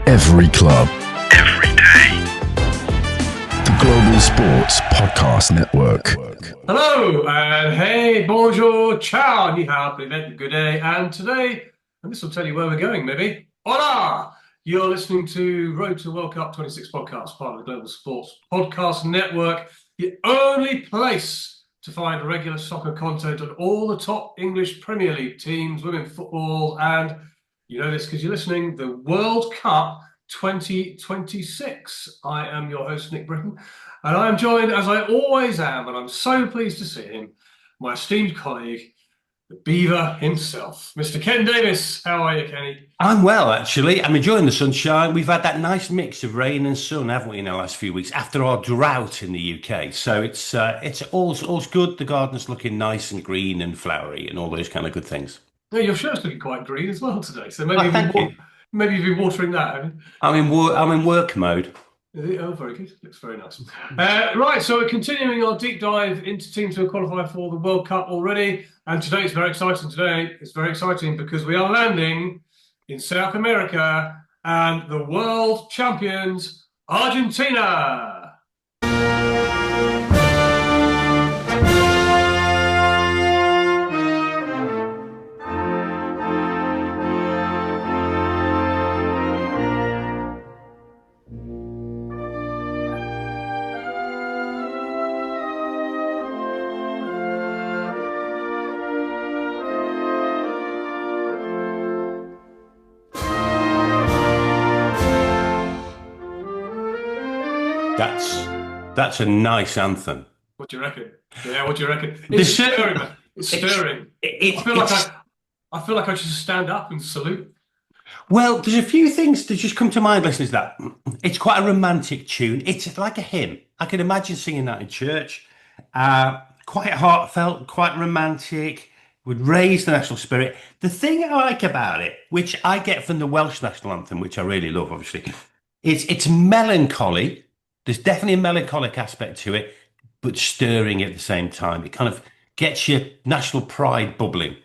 Every club. Every day. The Global Sports Podcast Network. Hello, and hey, bonjour, ciao, ni hao, privet, good day, and today, and this will tell you where we're going, maybe. Hola! You're listening to Road to World Cup 26 podcast, part of the Global Sports Podcast Network, the only place to find regular soccer content on all the top English Premier League teams, women's football, and you know this because you're listening, the World Cup 2026. I am your host, Nick Britten, and I am joined, as I always am, and I'm so pleased to see him, my esteemed colleague, the Beaver himself, Mr. Ken Davies. How are you, Kenny? I'm well, actually. I'm enjoying the sunshine. We've had that nice mix of rain and sun, haven't we, in the last few weeks after our drought in the UK. So it's all's good. The garden's looking nice and green and flowery and all those kind of good things. Yeah, your shirt's looking quite green as well today, so maybe you've been watering that, haven't you? I'm in work mode. Oh, very good. Looks very nice. Right, so we're continuing our deep dive into teams who are qualified for the World Cup already. And today it's very exciting. Today it's very exciting because we are landing in South America and the world champions, Argentina. That's a nice anthem. What do you reckon? Yeah, what do you reckon? It's stirring, man. It's stirring. I feel like I should stand up and salute. Well, there's a few things that just come to mind listening to that. It's quite a romantic tune. It's like a hymn. I can imagine singing that in church. Quite heartfelt, quite romantic, would raise the national spirit. The thing I like about it, which I get from the Welsh national anthem, which I really love, obviously, it's melancholy. There's definitely a melancholic aspect to it, but stirring at the same time. It kind of gets your national pride bubbling.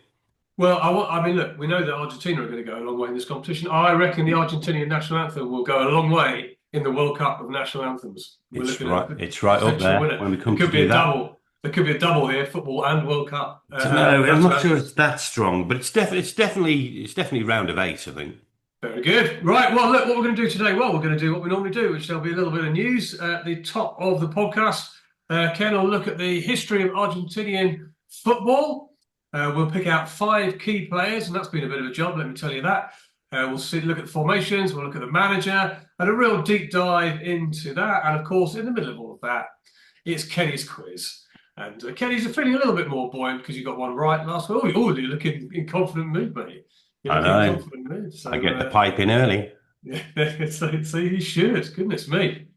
Well, I mean, look, we know that Argentina are going to go a long way in this competition. I reckon the Argentinian national anthem will go a long way in the World Cup of national anthems. It's right up there when we come to do that. There could be a double here, football and World Cup. No, I'm not sure it's that strong, but it's definitely round of 8, I think. Very good. Right, well, look, what we're going to do today, we're going to do what we normally do, which there'll be a little bit of news at the top of the podcast. Ken will look at the history of Argentinian football. We'll pick out 5 key players, and that's been a bit of a job, let me tell you that. We'll look at the formations, we'll look at the manager, and a real deep dive into that. And, of course, in the middle of all of that, it's Kenny's quiz. And Kenny's feeling a little bit more buoyant because you got one right last week. Oh, you're looking in confident mood, mate. I know. So, I get the pipe in early. Yeah, so you should. Goodness me.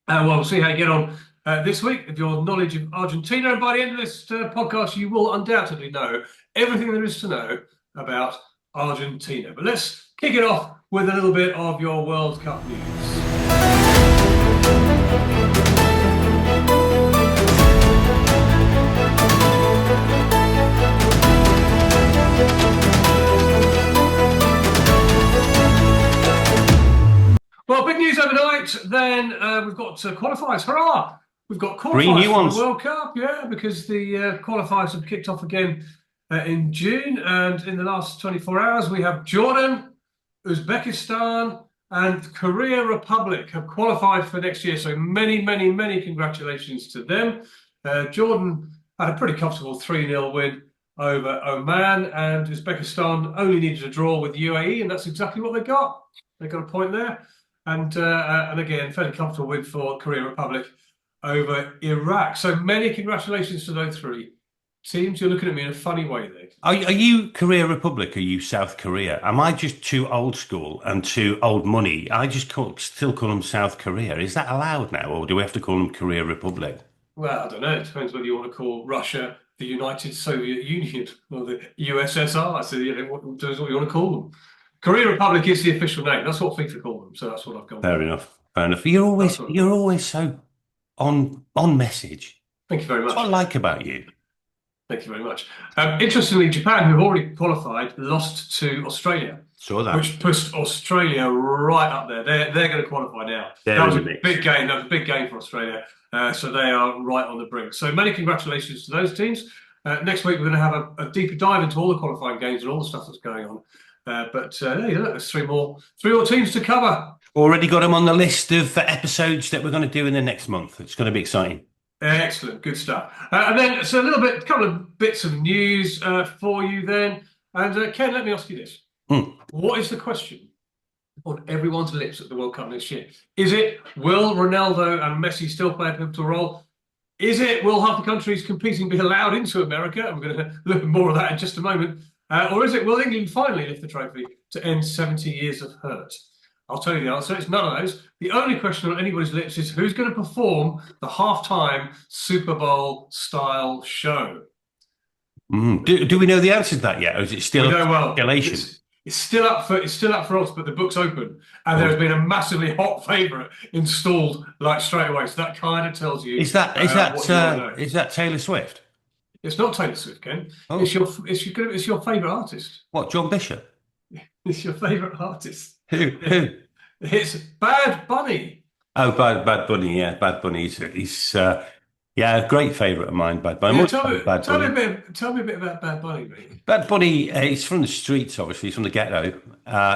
Well, we'll see how you get on this week with your knowledge of Argentina. And by the end of this podcast, you will undoubtedly know everything there is to know about Argentina. But let's kick it off with a little bit of your World Cup news. Well, big news overnight. Then we've got qualifiers. Hurrah! We've got qualifiers for the World Cup, yeah, because the qualifiers have kicked off again in June. And in the last 24 hours, we have Jordan, Uzbekistan, and Korea Republic have qualified for next year. So many, many, many congratulations to them. Jordan had a pretty comfortable 3-0 win over Oman, and Uzbekistan only needed a draw with UAE, and that's exactly what they got. They got a point there. And again, fairly comfortable win for Korea Republic over Iraq. So many congratulations to those 3 teams. You're looking at me in a funny way there. Are you Korea Republic? Are you South Korea? Am I just too old school and too old money? I just still call them South Korea. Is that allowed now, or do we have to call them Korea Republic? Well, I don't know. It depends whether you want to call Russia the United Soviet Union or the USSR. So what you want to call them. Korea Republic is the official name. That's what FIFA call them. So that's what I've gone. Fair enough. You're always so on message. Thank you very much. That's what I like about you. Thank you very much. Interestingly, Japan, who've already qualified, lost to Australia. Saw that. Which pushed Australia right up there. They're going to qualify now. That was a big game. That was a big game for Australia. So they are right on the brink. So many congratulations to those teams. Next week, we're going to have a deeper dive into all the qualifying games and all the stuff that's going on. But there's three more teams to cover. Already got them on the list of episodes that we're going to do in the next month. It's going to be exciting. Excellent, good stuff. And then, so a couple of bits of news for you then. And Ken, let me ask you this. What is the question on everyone's lips at the World Cup next year? Is it, will Ronaldo and Messi still play a pivotal role? Is it, will half the countries competing be allowed into America? And we're going to look at more of that in just a moment. Or is it, will England finally lift the trophy to end 70 years of hurt? I'll tell you the answer. It's none of those. The only question on anybody's lips is who's going to perform the halftime Super Bowl style show. Do we know the answer to that yet, or is it still speculation? It's still up for us, but the book's open, and there's been a massively hot favourite installed like straight away. So that kind of tells you. Is that Taylor Swift? It's not Taylor Swift, Ken. Oh. It's your favourite artist. What, John Bishop? It's your favourite artist. Who? It's Bad Bunny. Oh, Bad Bunny. Yeah, Bad Bunny. He's a great favourite of mine, Bad Bunny. Yeah, tell me a bit about Bad Bunny, mate. Bad Bunny, he's from the streets, obviously. He's from the ghetto,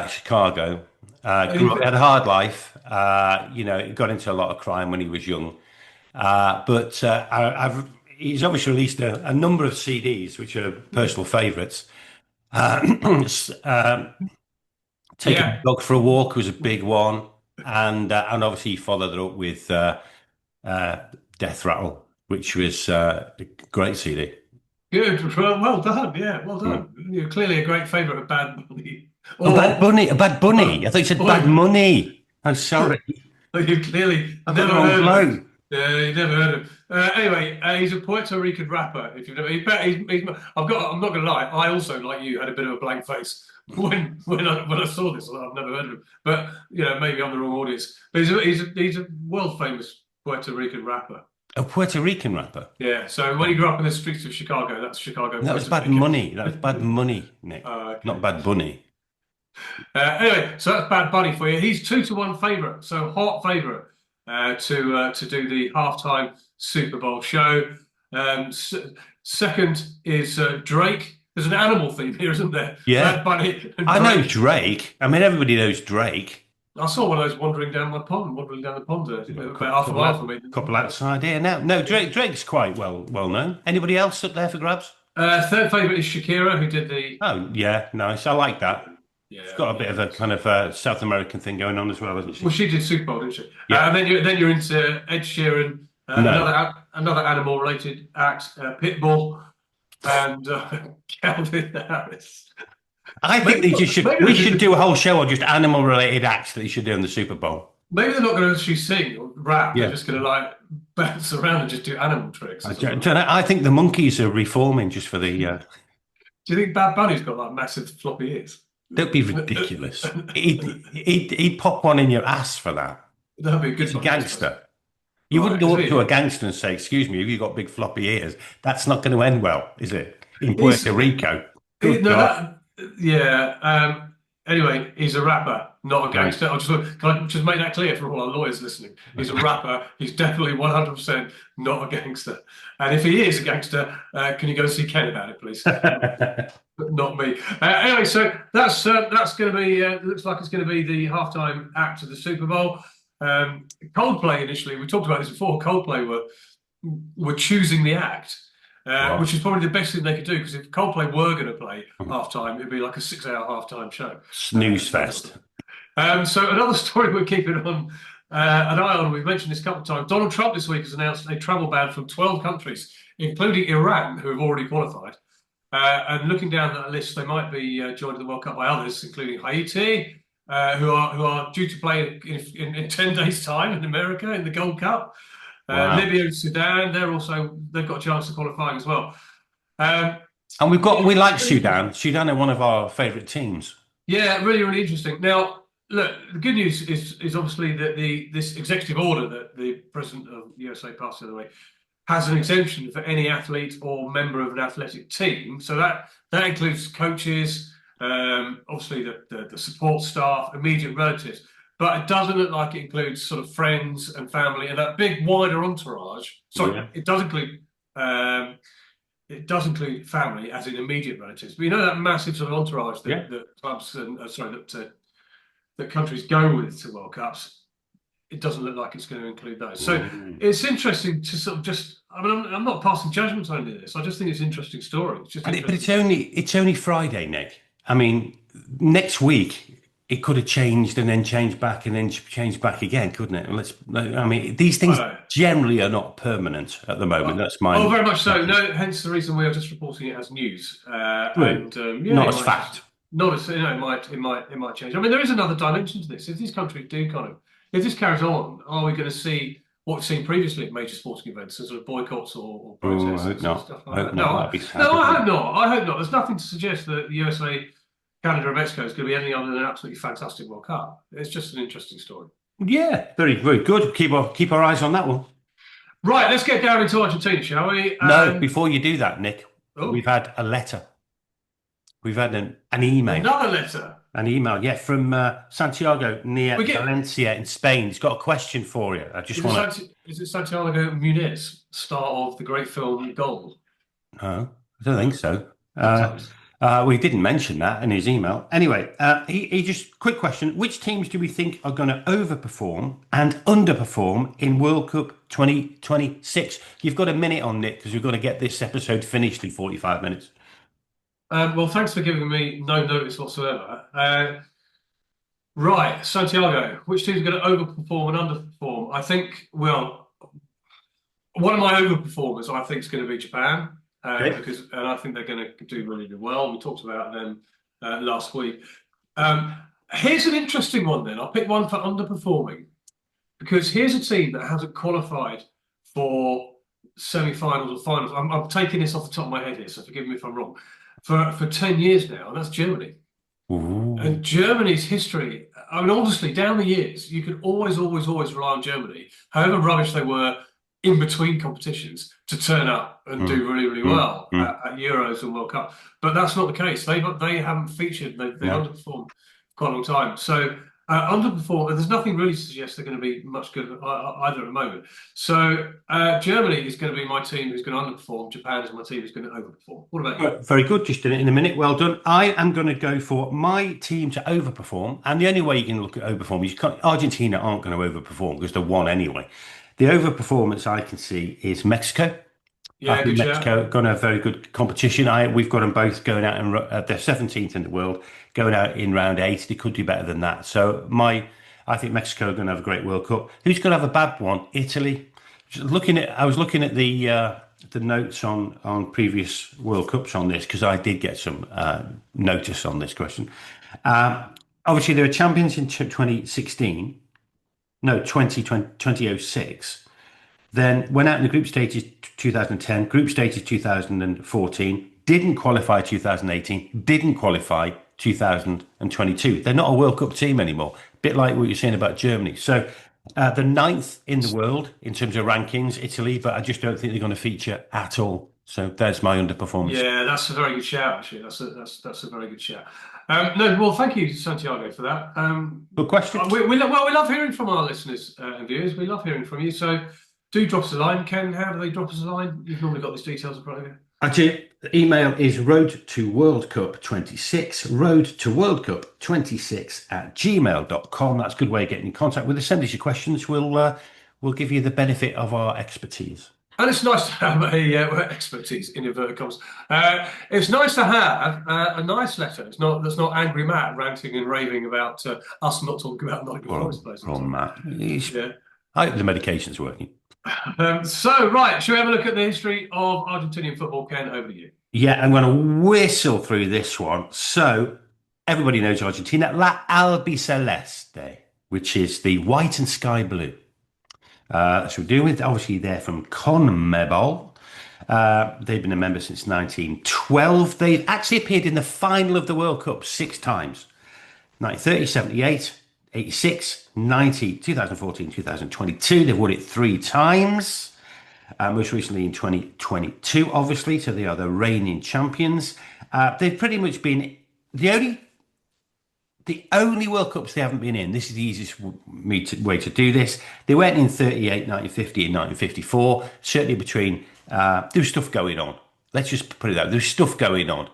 Chicago. Grew up, had a hard life. He got into a lot of crime when he was young. But he's obviously released a number of CDs, which are personal favourites. Taking a Dog for a Walk was a big one. And obviously he followed it up with Death Rattle, which was a great CD. Good, well done, yeah, well done. You're clearly a great favourite of Bad Bunny. Bad Bunny. I thought you said Bad Money. I'm sorry. You clearly never heard of him. Yeah, you never heard of him. Anyway, he's a Puerto Rican rapper. If you've never, I'm not going to lie. I also, like you, had a bit of a blank face when I saw this. I've never heard of him, but maybe I'm the wrong audience. But he's a world famous Puerto Rican rapper. A Puerto Rican rapper? Yeah, so when he grew up in the streets of Chicago, that's Chicago. That was Bad Money. That was Bad Money, Nick. Okay. Not Bad Bunny. Anyway, so that's Bad Bunny for you. He's 2-1 favourite, so hot favourite to do the halftime Super Bowl show. Second is Drake. There's an animal theme here, isn't there? Yeah. Bad Bunny and I know Drake. I mean, everybody knows Drake. I saw one of those wandering down the pond about half a mile from me. Couple outside here now. No, Drake's quite well known. Anybody else up there for grabs? Third favourite is Shakira, who did the. Oh yeah, nice. I like that. Yeah, she's got a bit of a kind of South American thing going on as well, hasn't she? Well, she did Super Bowl, didn't she? Yeah. And then you're into Ed Sheeran, another animal-related act, Pitbull, and Calvin Harris. I think we should do a whole show on just animal-related acts that they should do in the Super Bowl. Maybe they're not going to actually sing or rap. Yeah. They're just going to bounce around and just do animal tricks. I think the monkeys are reforming just for the. Do you think Bad Bunny's got massive floppy ears? That'd be ridiculous. he'd pop one in your ass for that. That'd be a good. He's a gangster. You wouldn't go up to a gangster and say, "Excuse me, have you got big floppy ears?" That's not going to end well, is it? In Puerto Rico. Anyway, he's a rapper, not a gangster. Can I just make that clear for all our lawyers listening? He's a rapper. He's definitely 100% not a gangster. And if he is a gangster, can you go see Ken about it, please? Not me. Anyway, so that's going to be. Looks like it's going to be the halftime act of the Super Bowl. Coldplay initially, we talked about this before. Coldplay were choosing the act. Which is probably the best thing they could do, because if Coldplay were going to play halftime, it'd be like a 6-hour halftime show. Snooze fest. So another story we're keeping an eye on, we've mentioned this a couple of times. Donald Trump this week has announced a travel ban from 12 countries, including Iran, who have already qualified. And looking down that list, they might be joined in the World Cup by others, including Haiti, who are due to play in 10 days' time in America in the Gold Cup. Wow. Libya and Sudan, they've got a chance of qualifying as well. And we like Sudan. Sudan are one of our favourite teams. Yeah, really, really interesting. Now, look, the good news is obviously that this executive order that the president of the USA passed the other way has an exemption for any athlete or member of an athletic team. So that includes coaches, obviously the support staff, immediate relatives, but it doesn't look like it includes sort of friends and family and that big wider entourage. Sorry, Yeah. it does include family as in immediate relatives, but you know that massive sort of entourage that clubs and that countries go with to World Cups. It doesn't look like it's going to include those. So it's interesting to sort of I'm not passing judgment on any of this. I just think it's an interesting story. But it's only Friday, Nick. I mean, next week it could have changed and then changed back and then changed back again, couldn't it? These things generally are not permanent at the moment. That's my. Oh, very much so. No, hence the reason we are just reporting it as news not as fact. Not as it might change. I mean, there is another dimension to this. If these countries do if this carries on, are we going to see what we've seen previously at major sporting events, so sort of boycotts or protests and stuff like that? No, I hope not. I hope not. There's nothing to suggest that the USA, Canada, and Mexico is going to be anything other than an absolutely fantastic World Cup. It's just an interesting story. Yeah, very, very good. Keep our eyes on that one. Right, let's get down into Argentina, shall we? No, before you do that, Nick, we've had a letter. We've had an email. Another letter. An email, yeah, from Santiago near Valencia in Spain. He's got a question for you. Is it Santiago Muniz, star of the great film Goal? No, I don't think so. We didn't mention that in his email. Anyway, he just quick question: which teams do we think are going to overperform and underperform in World Cup 2026? You've got a minute on Nick because we've got to get this episode finished in 45 minutes. Well, thanks for giving me no notice whatsoever. Right, Santiago, which team's going to overperform and underperform? I think, well, one of my overperformers, I think, is going to be Japan, and I think they're going to do really, really well. We talked about them last week. Here's an interesting one then. I'll pick one for underperforming, because here's a team that hasn't qualified for semi-finals or finals. I'm taking this off the top of my head here, so forgive me if I'm wrong. For 10 years now, and that's Germany. Ooh. And Germany's history, I mean, honestly, down the years, you could always rely on Germany, however rubbish they were in between competitions, to turn up and do really, really well at Euros and World Cup. But that's not the case. They haven't featured. They've underperformed for quite a long time. So underperform, and there's nothing really to suggest they're going to be much good either at the moment. So Germany is going to be my team who's going to underperform. Japan is my team who's going to overperform. What about you? Very good. Just did it in a minute. Well done. I am going to go for my team to overperform, and the only way you can look at overperform is Argentina aren't going to overperform because they're one anyway. The overperformance I can see is Mexico. Yeah, I think Mexico going to have very good competition. We've got them both going out in they're 17th in the world, going out in round 8. They could do better than that. So I think Mexico are going to have a great World Cup. Who's going to have a bad one? Italy. I was looking at the notes on previous World Cups on this because I did get some notice on this question. Obviously, they were champions in 2016. No, 2006. Then went out in the group stages 2010, group stages 2014, didn't qualify 2018, didn't qualify 2022. They're not a World Cup team anymore. A bit like what you're saying about Germany. So the 9th in the world in terms of rankings, Italy, but I just don't think they're going to feature at all. So there's my underperformance. Yeah, that's a very good shout, actually. That's a very good shout. Well, thank you, Santiago, for that. Good question. We love hearing from our listeners and viewers. We love hearing from you. So do drop us a line. Ken, how do they drop us a line? You've normally got these details in front of you. Actually, the email is road2worldcup26, road2worldcup26@gmail.com. That's a good way of getting in contact with us. Send us your questions. We'll give you the benefit of our expertise. And it's nice to have expertise in inverted commas. It's nice to have a nice letter. That's not angry Matt ranting and raving about us not talking about Nottingham Forest players. Wrong, Matt. I hope the medication's working. So, right, shall we have a look at the history of Argentinian football? Ken, over to you. Yeah, I'm going to whistle through this one. So, everybody knows Argentina, La Albiceleste, which is the white and sky blue. So we're dealing with, obviously, they're from CONMEBOL. They've been a member since 1912. They've actually appeared in the final of the World Cup 6 times. 1930, 78, 86, 90, 2014, 2022. They've won it 3 times. Most recently in 2022, obviously. So they are the reigning champions. They've pretty much been the only World Cups they haven't been in, this is the easiest way to do this. They went in 38, 1950 and 1954, certainly between, there was stuff going on. Let's just put it out. There was stuff going on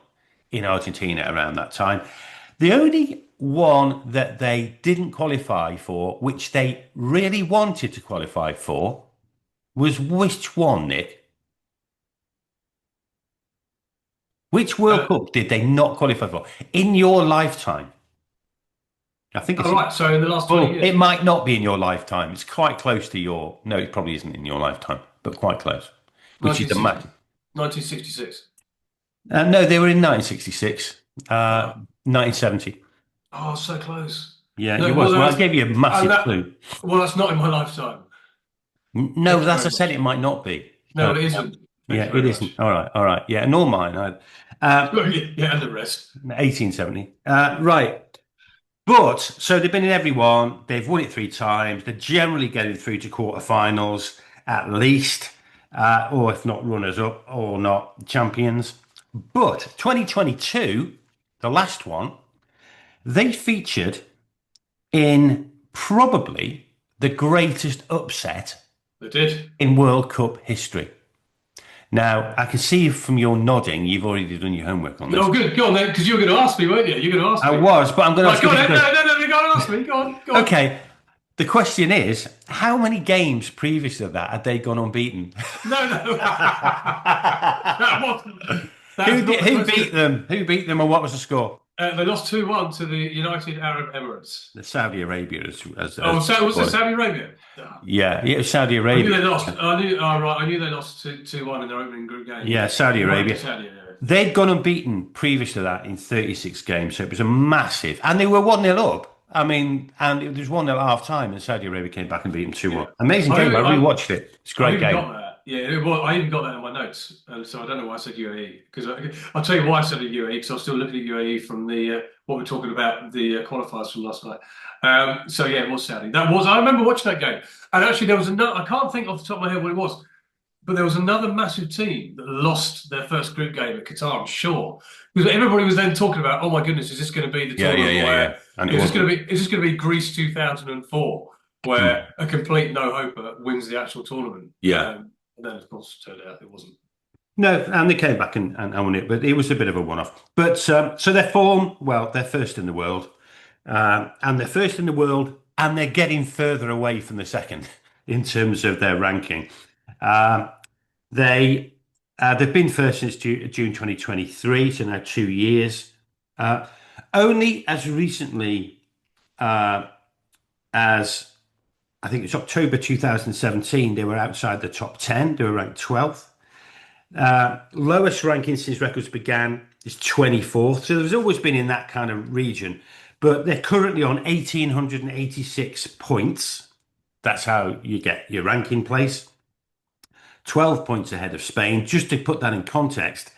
in Argentina around that time. The only one that they didn't qualify for, which they really wanted to qualify for, was which one, Nick? Which World Cup did they not qualify for in your lifetime? I think it's right. So in the last 20 years, it might not be in your lifetime. It's quite close to your. No, it probably isn't in your lifetime, but quite close. Which is the match. 1966. No, they were in 1966, 1970. Oh, so close. Yeah, it was. Well, I gave you a massive clue. Well, that's not in my lifetime. No, as I said, it might not be. No, it isn't. Yeah, it isn't. All right. Yeah, nor mine. Yeah, and the rest. 1870. Right. But, so they've been in every one. They've won it 3 times. They're generally getting through to quarterfinals, at least. Or if not runners-up, or not champions. But 2022, the last one, they featured in probably the greatest upset they did in World Cup history. Now, I can see from your nodding, you've already done your homework on this. Oh, good. Go on then, because you were going to ask me, weren't you? You were going to ask me. I was, but I'm going to ask you. Go on, no, go on, ask me. Go on. Okay. The question is, how many games previous to that had they gone unbeaten? No. That wasn't. Who beat them? Who beat them, and what was the score? They lost 2-1 to the United Arab Emirates. The Saudi Arabia. Was it Saudi Arabia? Yeah, it was Saudi Arabia. I knew they lost. I knew they lost 2-1 in their opening group game. Yeah, Saudi Arabia. They'd gone unbeaten previous to that in 36 games, so it was a massive. And they were 1-0 up. I mean, and it was 1-0 at half time, and Saudi Arabia came back and beat them 2-1. Yeah. Amazing game. I rewatched it. It's a great game. Yeah, I even got that in my notes, and so I don't know why I said UAE. Because I'll tell you why I said UAE, because I was still looking at UAE from the what we're talking about, the qualifiers from last night. So yeah, it was Saudi. I remember watching that game, and actually there was another. I can't think off the top of my head what it was, but there was another massive team that lost their first group game at Qatar. I'm sure, because everybody was then talking about, oh my goodness, is this going to be the tournament where is this going to be Greece 2004, where a complete no-hoper wins the actual tournament? Yeah. And then, of course, it turned out it wasn't. No, and they came back and won it, but it was a bit of a one-off. But so their form, well, they're first in the world, and they're first in the world, and they're getting further away from the second in terms of their ranking. They've been first since June 2023, so now 2 years. Only as recently as I think it's October 2017, they were outside the top 10. They were ranked 12th. Lowest ranking since records began is 24th. So there's always been in that kind of region. But they're currently on 1,886 points. That's how you get your ranking place. 12 points ahead of Spain. Just to put that in context,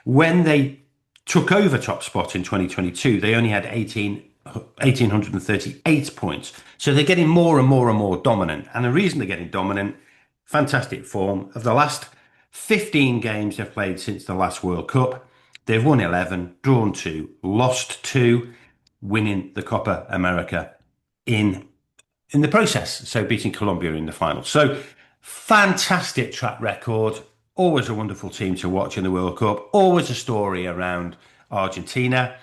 when they took over top spot in 2022, they only had 1,838 points. So they're getting more and more and more dominant. And the reason they're getting dominant, fantastic form. Of the last 15 games they've played since the last World Cup, they've won 11, drawn 2, lost 2, winning the Copa America in the process. So beating Colombia in the final. So fantastic track record. Always a wonderful team to watch in the World Cup. Always a story around Argentina.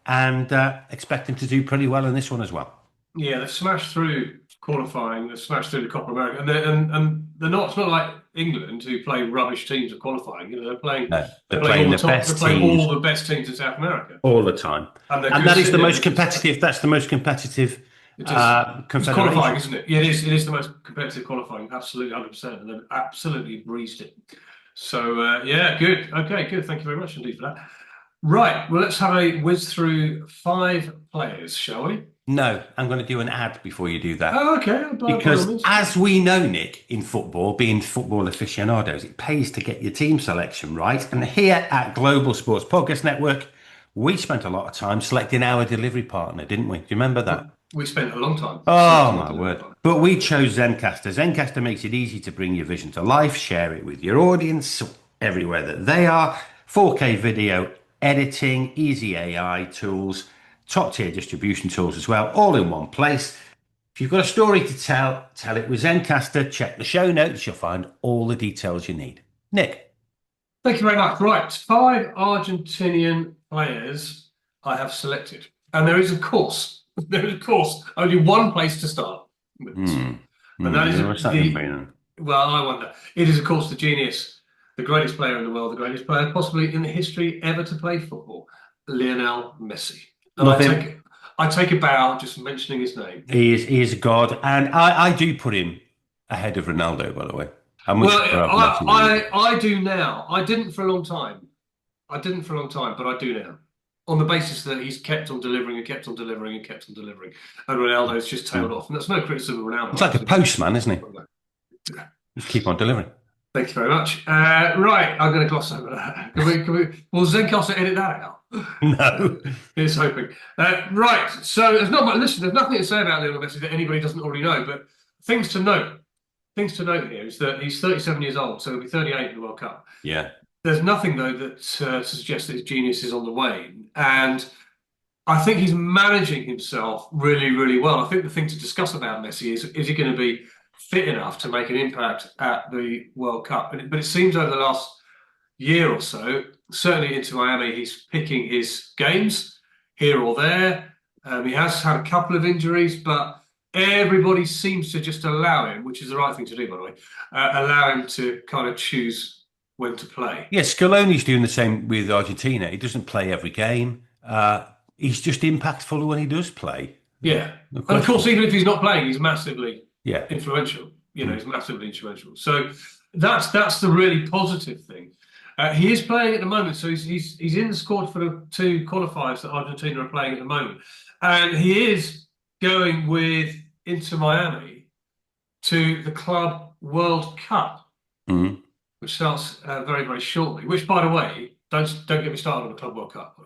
And expect them to do pretty well in this one as well. Yeah, they've smashed through qualifying. They've smashed through the Copa America, and they're not. It's not like England who play rubbish teams at qualifying. You know, they're playing. No, they're playing the best teams. They're playing all the best teams in South America all the time, and that is the most competitive. That's the most competitive. It's qualifying, isn't it? Yeah, it is. It is the most competitive qualifying. Absolutely, 100%, and they've absolutely breezed it. So yeah, good. Okay, good. Thank you very much indeed for that. Right, well, let's have a whiz through 5 players, shall we? No, I'm going to do an ad before you do that. Oh, okay. Because as we know, Nick, in football, being football aficionados, it pays to get your team selection right. And here at Global Sports Podcast Network, we spent a lot of time selecting our delivery partner, didn't we? Do you remember that? We spent a long time. Oh, my word. But we chose Zencastr. Zencastr makes it easy to bring your vision to life, share it with your audience everywhere that they are. 4K video, editing, easy AI tools, top tier distribution tools as well, all in one place. If you've got a story to tell, tell it with Zencaster. Check the show notes. You'll find all the details you need. Nick. Thank you very much. Right, 5 Argentinian players I have selected. And there is, of course, only one place to start with this. And that is well, I wonder. It is, of course, the genius, the greatest player in the world, the greatest player possibly in the history ever to play football, Lionel Messi. And I take a bow just mentioning his name. He is a god, and I do put him ahead of Ronaldo, by the way. I do now. I didn't for a long time. But I do now. On the basis that he's kept on delivering and kept on delivering and kept on delivering. And Ronaldo's just tailed off. And that's no criticism of Ronaldo. It's like a postman, isn't he? Just keep on delivering. Thank you very much. Right, I'm going to gloss over that. Will Zencaster edit that out? No. Here's hoping. Right, so there's nothing to say about Lionel Messi that anybody doesn't already know, but things to note here is that he's 37 years old, so he'll be 38 in the World Cup. Yeah. There's nothing, though, that suggests that his genius is on the wane. And I think he's managing himself really, really well. I think the thing to discuss about Messi is he going to be fit enough to make an impact at the World Cup? But it seems over the last year or so, certainly into Miami, he's picking his games here or there. He has had a couple of injuries, but everybody seems to just allow him, which is the right thing to do, by the way, allow him to kind of choose when to play. Yeah, Scaloni's doing the same with Argentina. He doesn't play every game. He's just impactful when he does play. Yeah. And of course, even if he's not playing, he's massively influential. He's massively influential. So that's the really positive thing. He is playing at the moment, so he's in the squad for the 2 qualifiers that Argentina are playing at the moment. And he is going with Inter Miami to the Club World Cup, which starts very, very shortly. Which, by the way, don't get me started on the Club World Cup.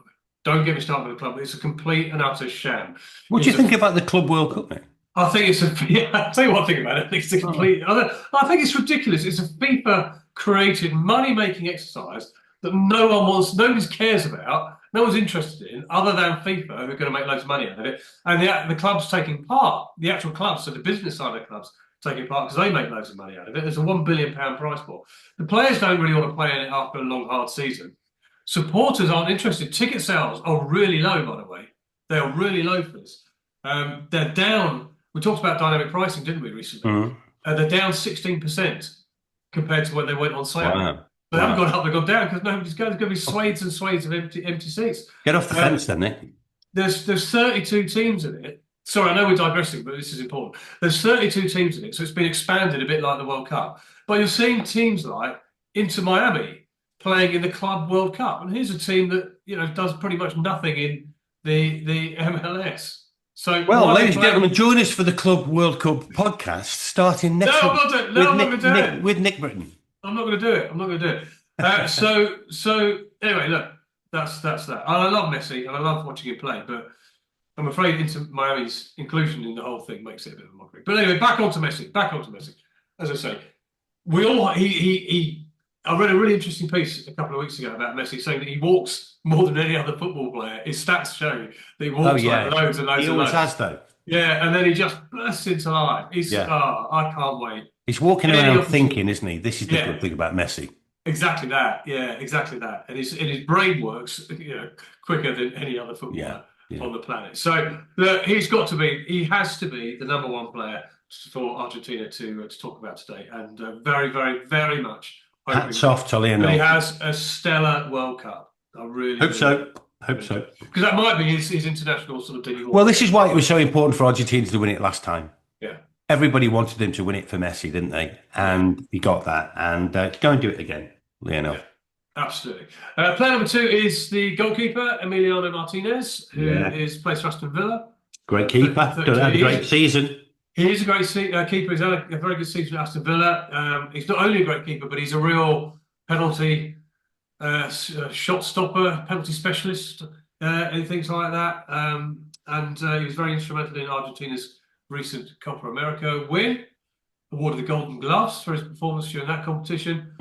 Don't get me started on the club. It's a complete and utter sham. What do you think about the Club World Cup, mate? I think it's I'll tell you one thing about it. I think it's a complete. I think it's ridiculous. It's a FIFA-created money-making exercise that no one wants, nobody cares about, no one's interested in, other than FIFA, who are going to make loads of money out of it. And the clubs taking part, the actual clubs, so the business side of the clubs taking part because they make loads of money out of it. There's a £1 billion prize pool. The players don't really want to play in it after a long, hard season. Supporters aren't interested. Ticket sales are really low, by the way. They are really low for this. They're down. We talked about dynamic pricing, didn't we, recently? They're down 16% compared to when they went on sale. Wow. They haven't gone up, they've gone down because nobody's going. There's going to be swathes and swathes of empty seats. Get off the fence then, Nick. There's 32 teams in it. Sorry, I know we're digressing, but this is important. There's 32 teams in it, so it's been expanded a bit like the World Cup. But you're seeing teams like Inter Miami playing in the Club World Cup. And here's a team that, does pretty much nothing in the MLS. So, well, ladies and gentlemen, join us for the Club World Cup podcast starting next week with Nick Britten. I'm not going to do it. So anyway, look, that's that. I love Messi and I love watching him play, but I'm afraid Inter Miami's inclusion in the whole thing makes it a bit of a mockery. But anyway, back onto Messi. As I say, I read a really interesting piece a couple of weeks ago about Messi saying that he walks more than any other football player. His stats show that he walks like loads and loads. He always has, though. Yeah, and then he just bursts into life. I can't wait. He's walking around thinking, isn't he? This is the good thing about Messi. Exactly that. Yeah, exactly that. And his brain works, quicker than any other footballer on the planet. So look, he has to be the number one player for Argentina to talk about today, and very, very, very much. Hats off to Lionel. He has a stellar World Cup. I really hope so. Because that might be his international sort of thing. Well, this is why it was so important for Argentina to win it last time. Yeah. Everybody wanted him to win it for Messi, didn't they? And he got that. And go and do it again, Lionel. Yeah, absolutely. Player number 2 is the goalkeeper, Emiliano Martinez, who is plays for Aston Villa. Great keeper. Had a great season. He is a great keeper. He's had a very good season at Aston Villa. He's not only a great keeper, but he's a real penalty shot stopper, penalty specialist, and things like that. And he was very instrumental in Argentina's recent Copa America win, awarded the Golden Gloves for his performance during that competition.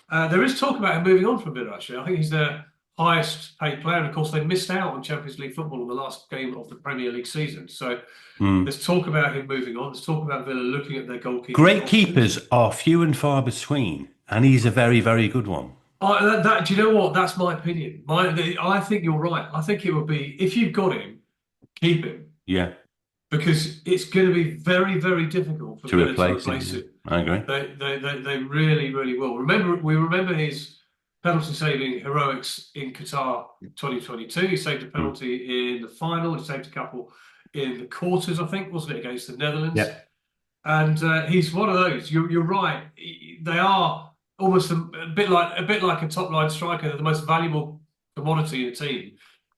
There is talk about him moving on from Villa, actually. I think he's their highest paid player. And of course, they missed out on Champions League football in the last game of the Premier League season. So let's talk about him moving on. Let's talk about Villa looking at their goalkeeper. Great keepers are few and far between, and he's a very, very good one. Do you know what? That's my opinion. I think you're right. I think it would be, if you've got him, keep him. Yeah. Because it's going to be very, very difficult for Villa to replace him. I agree. They really, really will. We remember his penalty-saving heroics in Qatar 2022. He saved a penalty in the final. He saved a couple in the quarters, I think, wasn't it, against the Netherlands? Yeah. And he's one of those. You're right. They are almost a bit like a top-line striker. They're the most valuable commodity in the team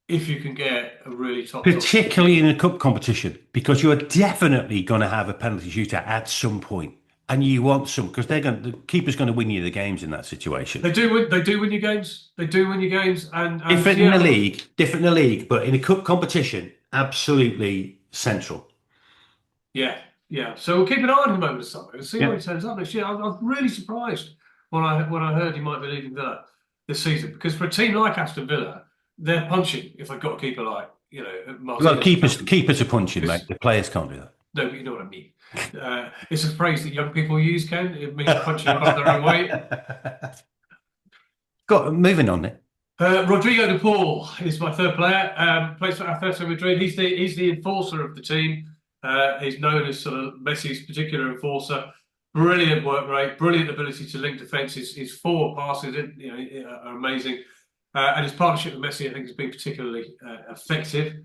if you can get a really top. Particularly in a cup competition, because you're definitely going to have a penalty shooter at some point. And you want some, because the keeper's going to win you the games in that situation. They do win you games. They do win you games, and different in the league, but in a cup competition, absolutely central. Yeah. So we'll keep an eye on him over the summer and see what he turns up next year. I was really surprised when I heard he might be leaving Villa this season, because for a team like Aston Villa, they're punching if they've got a keeper like Well, keepers are punching, mate. The players can't do that. No, but you know what I mean. It's a phrase that young people use, Ken. It means punching above their own weight. Moving on then. Rodrigo de Paul is my third player. Plays for Atletico Madrid. He's the enforcer of the team. He's known as sort of Messi's particular enforcer. Brilliant work rate, brilliant ability to link defences. His forward passes are amazing. And his partnership with Messi, I think, has been particularly effective.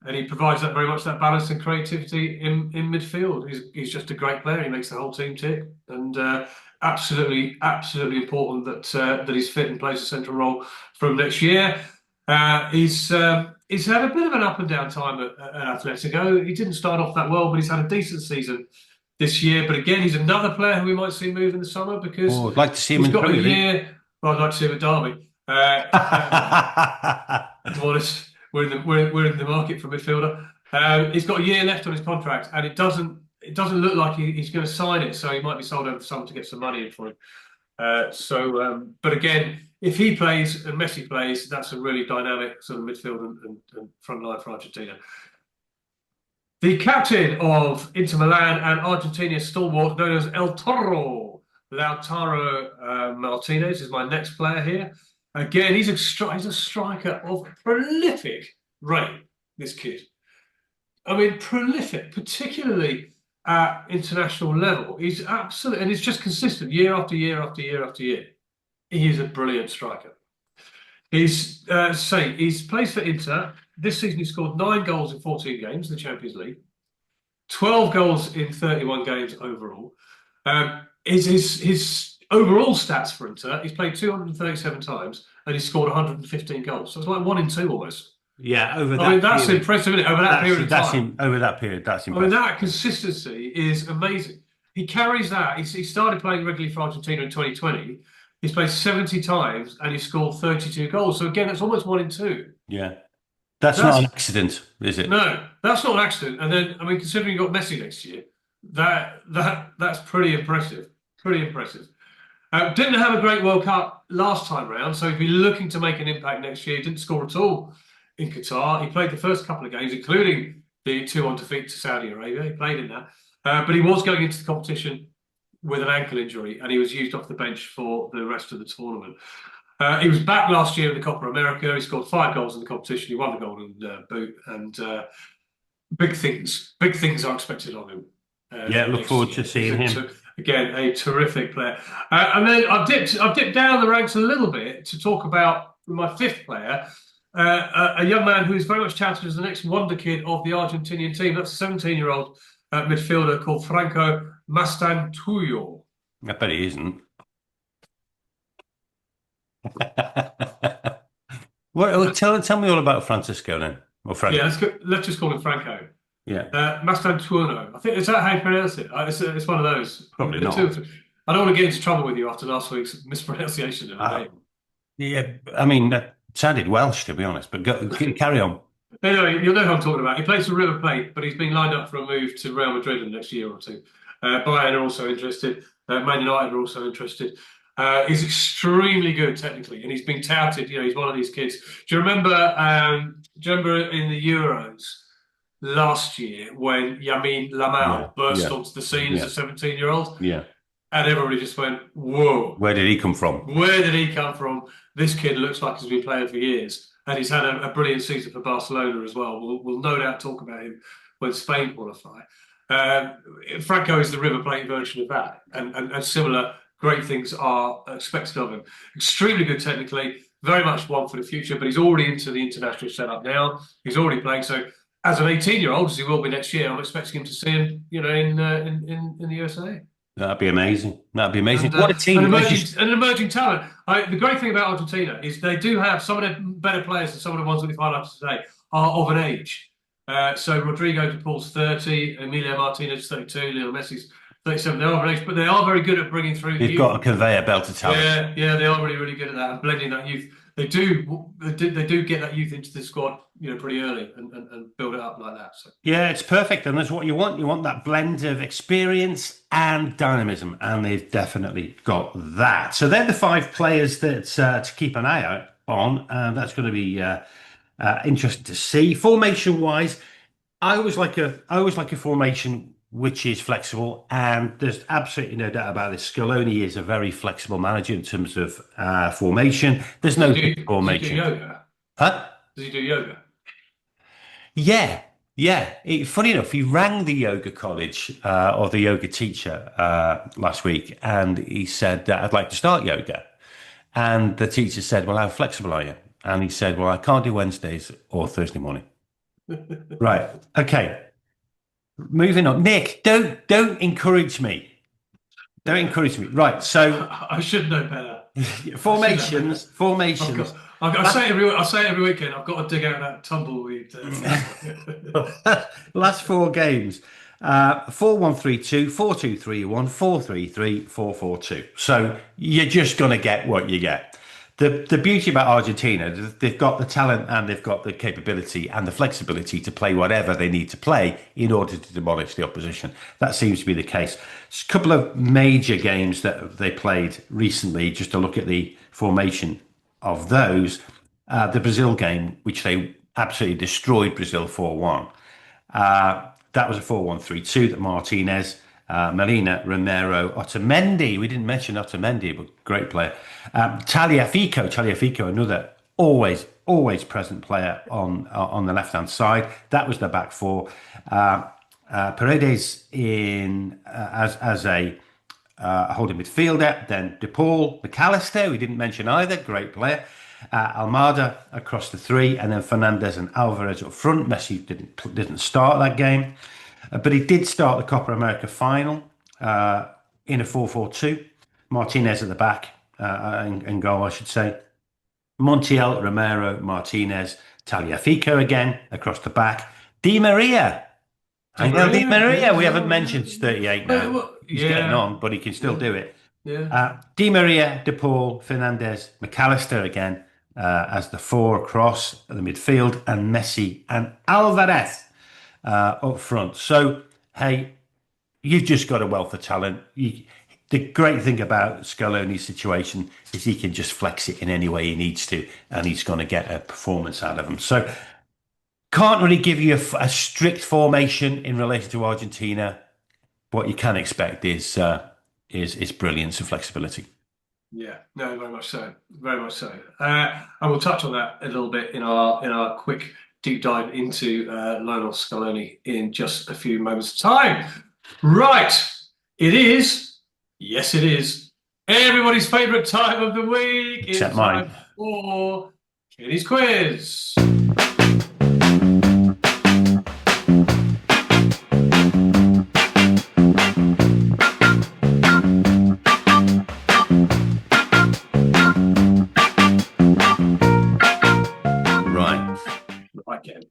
And he provides that very much that balance and creativity in midfield. He's just a great player. He makes the whole team tick, and absolutely important that he's fit and plays a central role from next year. He's had a bit of an up and down time at Atletico. He didn't start off that well, but he's had a decent season this year. But again, he's another player who we might see move in the summer, because I'd like to see him he's got a year. Well, I'd like to see him at Derby. To be honest, we're in the market for a midfielder. He's got a year left on his contract, and it doesn't look like he's going to sign it. So he might be sold over to someone to get some money in for him. But again, if he plays and Messi plays, that's a really dynamic sort of midfield and front line for Argentina. The captain of Inter Milan and Argentina stalwart, known as El Toro, Lautaro Martinez, is my next player here. Again, he's a striker of prolific rate, this kid. I mean, prolific, particularly at international level. He's absolutely, and it's just consistent year after year after year after year. He is a brilliant striker. He's plays for Inter. This season he scored 9 goals in 14 games in the Champions League, 12 goals in 31 games overall. His overall stats for Inter, he's played 237 times and he's scored 115 goals. So it's like 1 in 2 almost. Yeah, over that. I mean, that's impressive, isn't it? Over that period of time. Over that period, that's impressive. I mean, that consistency is amazing. He carries that. He started playing regularly for Argentina in 2020. He's played 70 times and he scored 32 goals. So again, that's almost 1 in 2. Yeah. That's not an accident, is it? No, that's not an accident. And then, I mean, considering you've got Messi next year, that's pretty impressive. Pretty impressive. Didn't have a great World Cup last time round, so he'd be looking to make an impact next year. He didn't score at all in Qatar. He played the first couple of games, including the 2-1 defeat to Saudi Arabia. He played in that. But he was going into the competition with an ankle injury, and he was used off the bench for the rest of the tournament. He was back last year in the Copa America. He scored 5 goals in the competition. He won the Golden Boot, and big things are expected on him. Look forward to seeing him. Again, a terrific player. And then I've dipped down the ranks a little bit to talk about my 5th player, a young man who is very much touted as the next wonder kid of the Argentinian team. That's a 17-year-old midfielder called Franco Mastantuono. I bet he isn't. Tell me all about Francisco then. Or Franco. Yeah, let's just call him Franco. Yeah. Mastantuono. I think, is that how you pronounce it? It's one of those. Probably not. I don't want to get into trouble with you after last week's mispronunciation of the name. Yeah, I mean, that sounded Welsh, to be honest, but carry on. Anyway, you'll know who I'm talking about. He plays for River Plate, but he's been lined up for a move to Real Madrid in the next year or two. Bayern are also interested. Man United are also interested. He's extremely good technically, and he's been touted. He's one of these kids. Do you remember? Do you remember in the Euros last year when Yamin Lamel burst onto the scene as a 17-year-old? Yeah. And everybody just went, whoa. Where did he come from? Where did he come from? This kid looks like he's been playing for years. And he's had a brilliant season for Barcelona as well. We'll no doubt talk about him when Spain qualify. Franco is the River Plate version of that. And similar great things are expected of him. Extremely good technically, very much one for the future, but he's already into the international setup now. He's already playing. So as an 18-year-old, as he will be next year, I'm expecting him to see him, in the USA. That'd be amazing. That'd be amazing. And, what a team! An emerging talent. The great thing about Argentina is they do have some of the better players, and some of the ones that we've highlighted today are of an age. So Rodrigo de Paul's 30, Emilio Martinez 32, Lionel Messi's 37. They are of an age, but they are very good at bringing through. They've got a conveyor belt of talent. Yeah, they are really, really good at that and blending that youth. They do get that youth into the squad, pretty early and build it up like that. So. Yeah, it's perfect, and that's what you want. You want that blend of experience and dynamism, and they've definitely got that. So they're the 5 players that to keep an eye out on. That's going to be interesting to see. Formation-wise, I always like a formation which is flexible, and there's absolutely no doubt about this. Scaloni is a very flexible manager in terms of formation. There's no formation. Does he do yoga? Huh? Does he do yoga? Yeah. Funny enough, he rang the yoga college or the yoga teacher last week, and he said, I'd like to start yoga. And the teacher said, well, how flexible are you? And he said, well, I can't do Wednesdays or Thursday morning. Right. Okay. Moving on. Nick, don't encourage me. Don't encourage me. Right. So I should know better. Formations. I say it every weekend. I've got to dig out that tumbleweed. Last 4 games. 4-1-3-2, 4-2-3-1, 4-3-3, 4-4-2. So you're just going to get what you get. The beauty about Argentina, they've got the talent and they've got the capability and the flexibility to play whatever they need to play in order to demolish the opposition. That seems to be the case. There's a couple of major games that they played recently, just to look at the formation of those. The Brazil game, which they absolutely destroyed Brazil 4-1. That was a 4-1-3-2 that Martinez, Melina, Romero, Otamendi. We didn't mention Otamendi, but great player. Tagliafico, another always present player on the left-hand side. That was the back 4. Paredes in as a holding midfielder. Then De Paul, McAllister, we didn't mention either. Great player. Almada across the 3, and then Fernandez and Alvarez up front. Messi didn't start that game, but he did start the Copa America final in a 4-4-2. Martinez at the back and goal, I should say. Montiel, Romero, Martinez, Tagliafico again across the back. Di Maria. Di Maria, we haven't mentioned. He's 38 now. He's getting on, but he can still do it. Yeah. Di Maria, De Paul, Fernandez, McAllister again as the 4 across the midfield, and Messi and Alvarez up front. So, hey, you've just got a wealth of talent. The great thing about Scaloni's situation is he can just flex it in any way he needs to, and he's going to get a performance out of them. So, can't really give you a strict formation in relation to Argentina. What you can expect is brilliance and flexibility. Yeah, no, very much so, very much so. And we'll touch on that a little bit in our quick deep dive into Lionel Scaloni in just a few moments' time. Right, it is everybody's favourite time of the week. Except mine. For Kenny's quiz.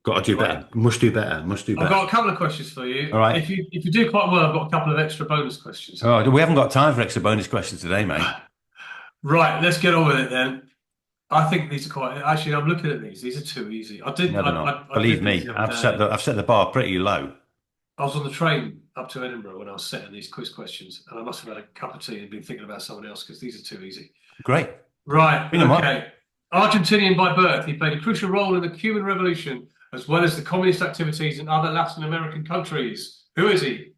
Got to do better. Must do better. I've got a couple of questions for you. All right. If you do quite well, I've got a couple of extra bonus questions. Oh, we haven't got time for extra bonus questions today, mate. Right, let's get on with it then. I think these are quite. Actually, I'm looking at these. These are too easy. Believe me, I've set the bar pretty low. I was on the train up to Edinburgh when I was setting these quiz questions, and I must have had a cup of tea and been thinking about someone else because these are too easy. Great. Right. Okay. Argentinian by birth, he played a crucial role in the Cuban Revolution, as well as the communist activities in other Latin American countries. Who is he?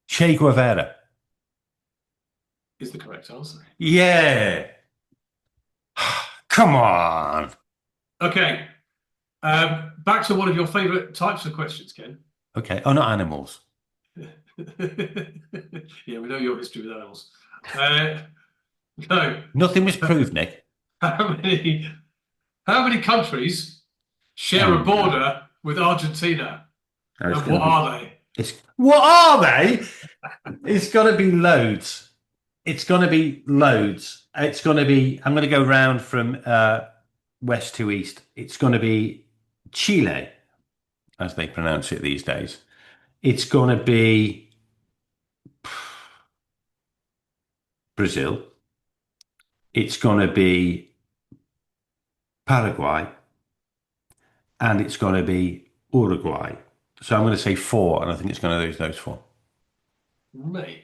Che Guevara. Is the correct answer. Yeah. Come on. Okay. Back to one of your favourite types of questions, Ken. Okay. Oh, not animals. Yeah, we know your history with animals. No. Nothing was proved, Nick. How many countries share a border with Argentina? And what are they? What are they? It's got to be loads. It's going to be loads. It's going to be, I'm going to go round from west to east. It's going to be Chile, as they pronounce it these days. It's going to be Brazil. It's going to be Paraguay. And it's going to be Uruguay. So I'm going to say 4, and I think it's going to be those 4. Mate.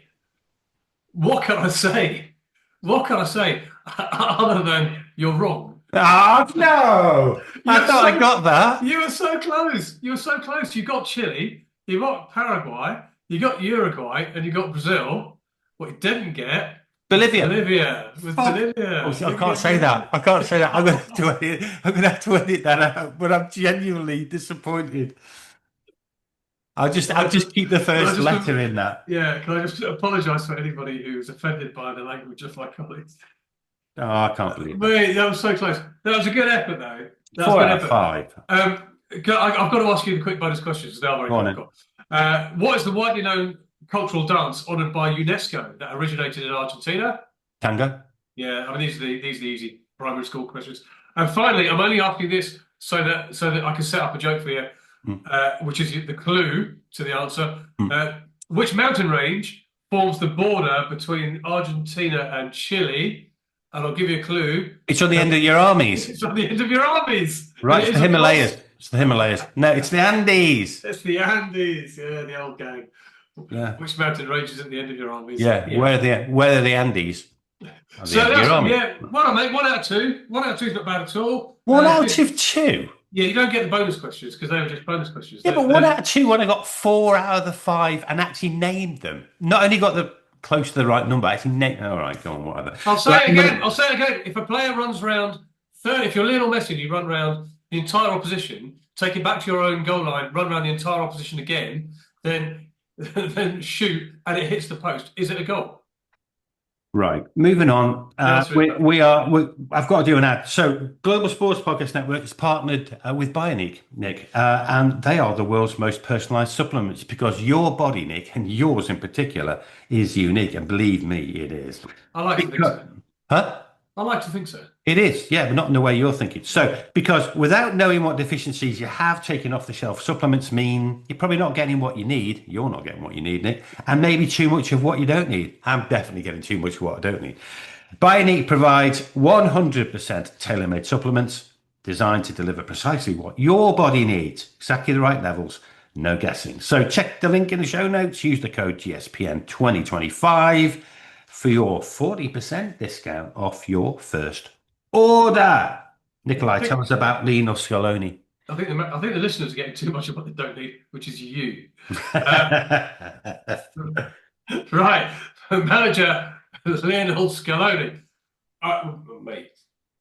What can I say? What can I say other than you're wrong? Oh, no! I thought I got that. You were so close. You were so close. You got Chile, you got Paraguay, you got Uruguay, and you got Brazil. What you didn't get... Bolivia. Bolivia. It was Bolivia. Oh, I can't say that. I can't say that. I'm going to have to edit that out, but I'm genuinely disappointed. I'll just keep the first letter in that. Yeah, can I just apologise for anybody who's offended by the language of my colleagues? Oh, I can't believe that. Mate, that was so close. That was a good effort, though. That 4 out of 5. I've got to ask you the quick bonus questions. Now, what is the widely known cultural dance honoured by UNESCO that originated in Argentina? Tango. Yeah, I mean these are the easy primary school questions. And finally, I'm only asking this so that I can set up a joke for you. Which is the clue to the answer. Which mountain range forms the border between Argentina and Chile? And I'll give you a clue. It's on the end of your armies. It's on the end of your armies. Right, it's the Himalayas. It's the Himalayas. No, it's the Andes. It's the Andes. Yeah, the old gang. Yeah. Which mountain range is at the end of your armies? Yeah. Where are the Andes? So that's, yeah, well, mate, 1 out of 2. 1 out of 2 is not bad at all. 1 out of 2? Yeah, you don't get the bonus questions because they were just bonus questions. Yeah, but 1 out of 2 when I got 4 out of the 5 and actually named them. Not only got the close to the right number, actually named. All right, go on, whatever. I'll say it again. If a player runs round 30, if you're Lionel Messi and you run round the entire opposition, take it back to your own goal line, run around the entire opposition again, then shoot and it hits the post. Is it a goal? Right. Moving on. I've got to do an ad. So Global Sports Podcast Network is partnered with Bioniq, Nick, and they are the world's most personalized supplements because your body, Nick, and yours in particular, is unique. And believe me, it is. I like to think so. Huh? I like to think so. It is, yeah, but not in the way you're thinking. So, because without knowing what deficiencies you have taken off the shelf, supplements mean you're probably not getting what you need. You're not getting what you need, Nick, and maybe too much of what you don't need. I'm definitely getting too much of what I don't need. Bioniq provides 100% tailor-made supplements designed to deliver precisely what your body needs, exactly the right levels, no guessing. So check the link in the show notes, use the code GSPN 2025 for your 40% discount off your first order. Nikolai, tell us about Lionel Scaloni. I think the listeners are getting too much of what they don't need, which is you. Right, manager Lionel Scaloni.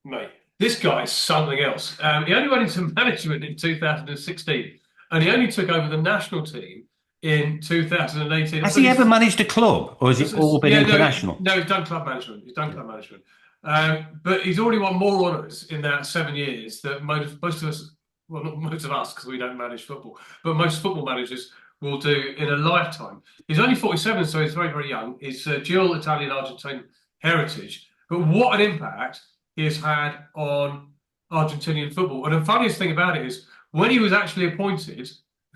Mate, this guy is something else. He only went into management in 2016, and he only took over the national team in 2018. Has he ever managed a club, or has it all been international? No, he's done club management. But he's already won more honours in that 7 years that most of us, well, not most of us because we don't manage football, but most football managers will do in a lifetime. He's only 47, so he's very, very young. He's dual Italian-Argentine heritage. But what an impact he has had on Argentinian football. And the funniest thing about it is when he was actually appointed,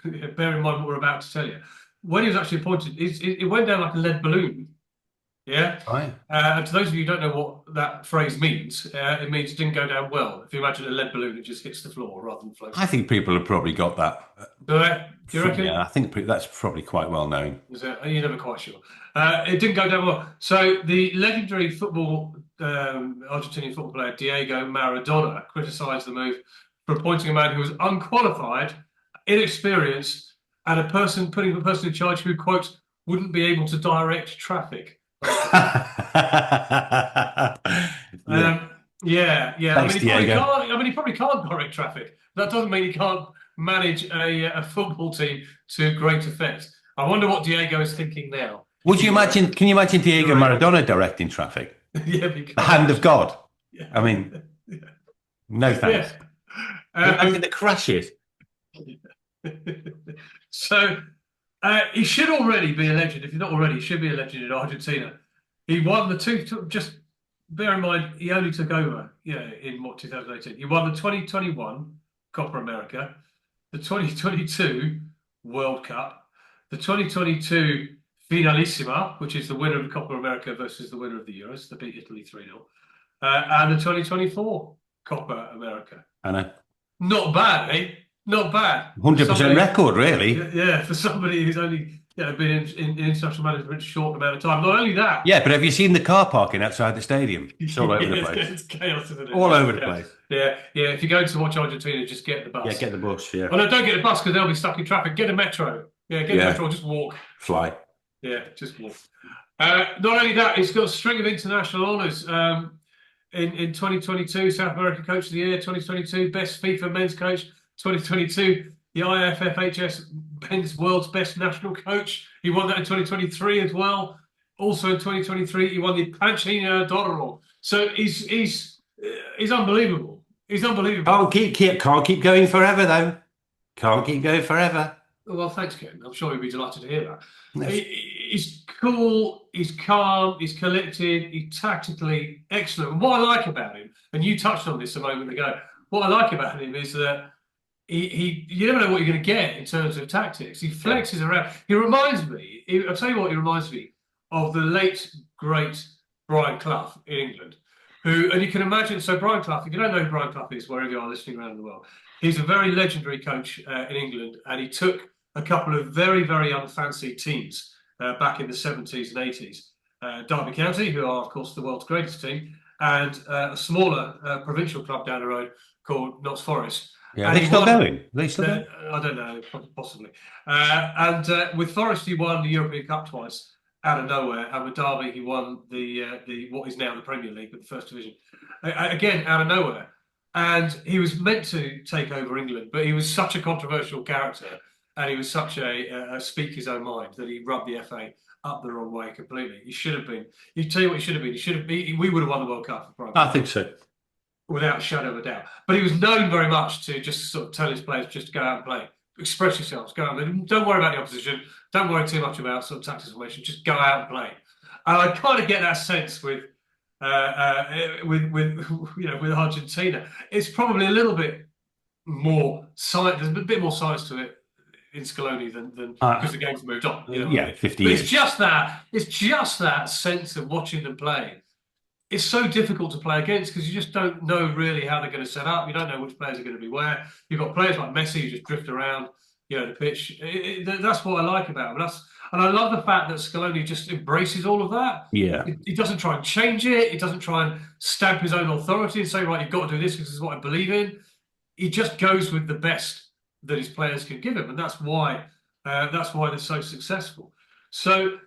bear in mind what we're about to tell you, when he was actually appointed, it went down like a lead balloon. Yeah. Right. To those of you who don't know what that phrase means, it means it didn't go down well. If you imagine a lead balloon, it just hits the floor rather than floating. I think people have probably got that. Do you reckon? Yeah, I think that's probably quite well known. You're never quite sure. It didn't go down well. So the legendary Argentinian football player Diego Maradona criticised the move for appointing a man who was unqualified, inexperienced, and putting a person in charge who, quote, wouldn't be able to direct traffic. Yeah. Yeah. Thanks, Diego. He probably can't direct traffic. That doesn't mean he can't manage a football team to great effect. I wonder what Diego is thinking now. Would you imagine? Can you imagine Diego Maradona directing traffic? Yeah, the hand of God. Yeah. I mean, no thanks. Imagine the crashes. So he should already be a legend. If he's not already, he should be a legend in Argentina. He won the two. Just bear in mind, he only took over. In 2018. He won the 2021 Copa America, the 2022 World Cup, the 2022 Finalissima, which is the winner of Copa America versus the winner of the Euros. They beat Italy 3-0, and the 2024 Copa America. I know. Not bad, eh? Not bad. 100% record, really. Yeah, for somebody who's only been in international management a short amount of time. Not only that. Yeah, but have you seen the car parking outside the stadium? It's all over the place. It's chaos, isn't it? All over the place. Yeah. If you're going to watch Argentina, just get the bus. Yeah, get the bus, yeah. Oh, no, don't get the bus because they'll be stuck in traffic. Get a metro. Yeah, get the metro or just walk. Fly. Yeah, just walk. Not only that, he's got a string of international honours. In 2022, South American Coach of the Year, 2022, Best FIFA Men's Coach, 2022, the IFFHS Men's World's Best National Coach. He won that in 2023 as well. Also in 2023, he won the Pancina d'Oro. So he's unbelievable. He's unbelievable. Can't keep going forever, though. Can't keep going forever. Well, thanks, Ken. I'm sure you'll be delighted to hear that. He's cool, he's calm, he's collected, he's tactically excellent. And what I like about him, and you touched on this a moment ago, what I like about him is that you never know what you're going to get in terms of tactics. He flexes around. He reminds me, I'll tell you what he reminds me of the late, great Brian Clough in England. And you can imagine, so Brian Clough, if you don't know who Brian Clough is, wherever you are listening around the world, he's a very legendary coach in England, and he took a couple of very, very unfancy teams back in the 70s and 80s. Derby County, who are, of course, the world's greatest team, and a smaller provincial club down the road called Notts Forest. Yeah, are they still going? I don't know, possibly. And with Forest, he won the European Cup twice out of nowhere, and with Derby, he won the what is now the Premier League, but the First Division, again out of nowhere. And he was meant to take over England, but he was such a controversial character, and he was such a speak his own mind that he rubbed the FA up the wrong way completely. He should have been. You tell you what he should have been. He should have been. We would have won the World Cup. I think so, without a shadow of a doubt. But he was known very much to just sort of tell his players just go out and play, express yourselves, go out and don't worry about the opposition, don't worry too much about sort of tactics formation, just go out and play. And I kind of get that sense with Argentina. It's probably a little bit more science. There's a bit more science to it in Scaloni than because the game's moved on. 50 years. It's just that sense of watching them play. It's so difficult to play against because you just don't know really how they're going to set up. You don't know which players are going to be where. You've got players like Messi who just drift around, the pitch. That's what I like about him. And I love the fact that Scaloni just embraces all of that. Yeah. He doesn't try and change it. He doesn't try and stamp his own authority and say, right, you've got to do this because this is what I believe in. He just goes with the best that his players can give him. And that's why they're so successful. So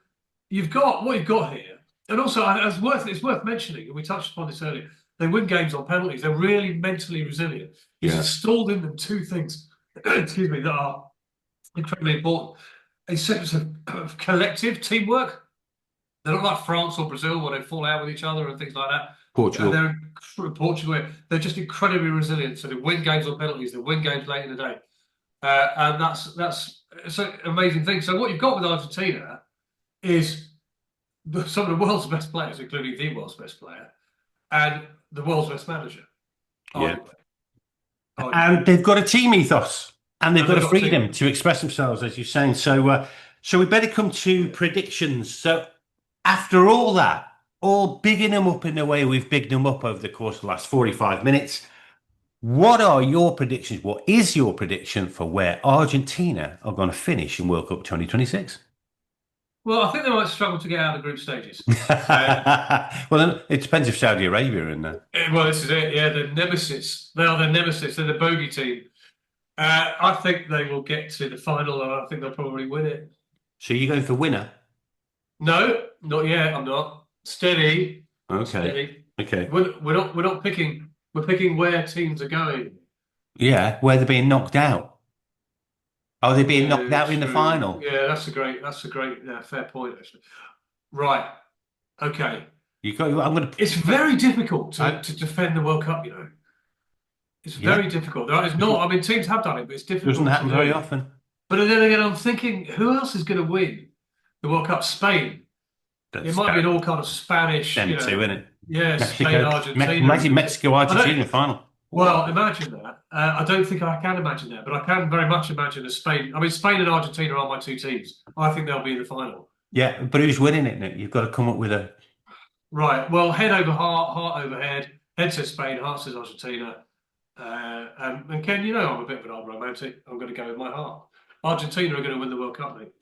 you've got what you've got here. And also, it's worth mentioning, and we touched upon this earlier, they win games on penalties. They're really mentally resilient. He's installed in them two things, excuse me, that are incredibly important. A sense of collective teamwork. They're not like France or Brazil where they fall out with each other and things like that. Portugal. They're just incredibly resilient. So they win games on penalties. They win games late in the day. And that's an amazing thing. So what you've got with Argentina is some of the world's best players, including the world's best player, and the world's best manager. And they've got a team ethos, and they've got a freedom to express themselves, as you're saying. So we better come to predictions. So after all that, all bigging them up in the way we've bigged them up over the course of the last 45 minutes, what are your predictions? What is your prediction for where Argentina are going to finish in World Cup 2026? Well, I think they might struggle to get out of group stages. Well, then it depends if Saudi Arabia are in there. Well, this is it. Yeah, the nemesis. They are the nemesis. They're the bogey team. I think they will get to the final, and I think they'll probably win it. So you're going for winner? No, not yet. I'm not. Steady. Okay. Steady. Okay. We're not picking. We're picking where teams are going. Yeah, where they're being knocked out. Are they being knocked out in the final? Yeah, that's a great fair point, actually. Right. Okay. It's very difficult to defend the World Cup, It's very difficult. It's not. I mean, teams have done it, but it's difficult. Doesn't happen very often. But then again, I'm thinking, who else is going to win the World Cup? Spain. It might be an all kind of Spanish. Them two, isn't it? Yeah, Mexico, Spain, Argentina. Imagine Mexico, Argentina final. Well, imagine that. I don't think I can imagine that, but I can very much imagine a Spain. I mean, Spain and Argentina are my two teams. I think they'll be in the final. Yeah, but who's winning it, Nick? You've got to come up with a... Right. Well, head over heart, heart over head. Head says Spain, heart says Argentina. And Ken, I'm a bit of an old romantic. I'm going to go with my heart. Argentina are going to win the World Cup, mate.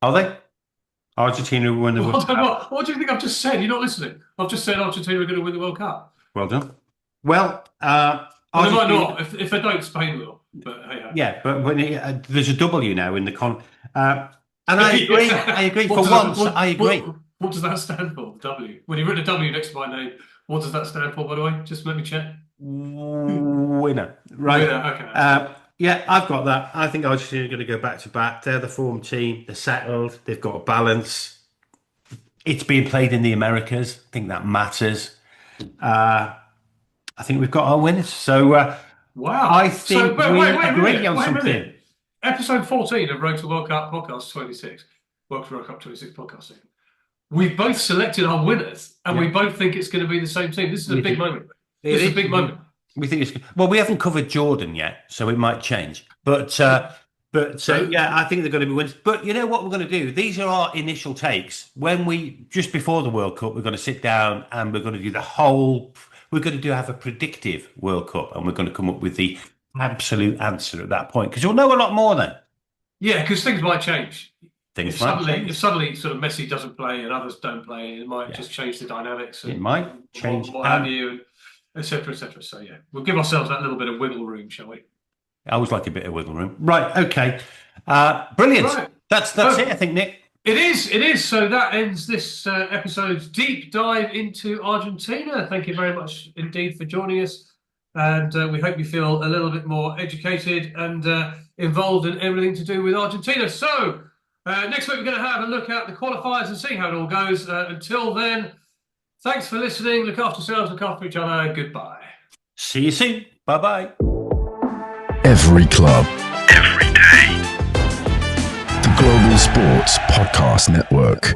Are they? Argentina will win the World Cup. What do you think I've just said? You're not listening. I've just said Argentina are going to win the World Cup. Well done. Well, they might not. If they don't, Spain will. But hey, yeah, but there's a W now in the con. And I agree. I agree. For once, I agree. What does that stand for? W. When you write a W next to my name, what does that stand for? By the way, just let me check. Winner. Right. Winner. Okay. Yeah, I've got that. I think Argentina are going to go back to back. They're the form team. They're settled. They've got a balance. It's being played in the Americas. I think that matters. I think we've got our winners. So, wow. I think we agree on something. Episode 14 of Road to World Cup podcast 26. World Cup 26 podcasting. We've both selected our winners, and we both think it's going to be the same team. This is a big moment. This is a big moment. We think it's well. We haven't covered Jordan yet, so it might change. But yeah, I think they're going to be winners. But you know what we're going to do? These are our initial takes. When we just before the World Cup, we're going to sit down and we're going to do the whole. We're going to have a predictive World Cup, and we're going to come up with the absolute answer at that point because you'll know a lot more then. Yeah, because things might change. If suddenly sort of Messi doesn't play and others don't play, it might just change the dynamics. It might change. What have you, etc., etc. So yeah, we'll give ourselves that little bit of wiggle room, shall we? I always like a bit of wiggle room. Right. Okay. Brilliant. Right. That's it. I think, Nick. It is. So that ends this episode's deep dive into Argentina. Thank you very much indeed for joining us. And we hope you feel a little bit more educated and involved in everything to do with Argentina. So next week we're going to have a look at the qualifiers and see how it all goes. Until then, thanks for listening. Look after yourselves, look after each other. Goodbye. See you soon. Bye-bye. Every club. Every day. The Global Sports Podcast Network.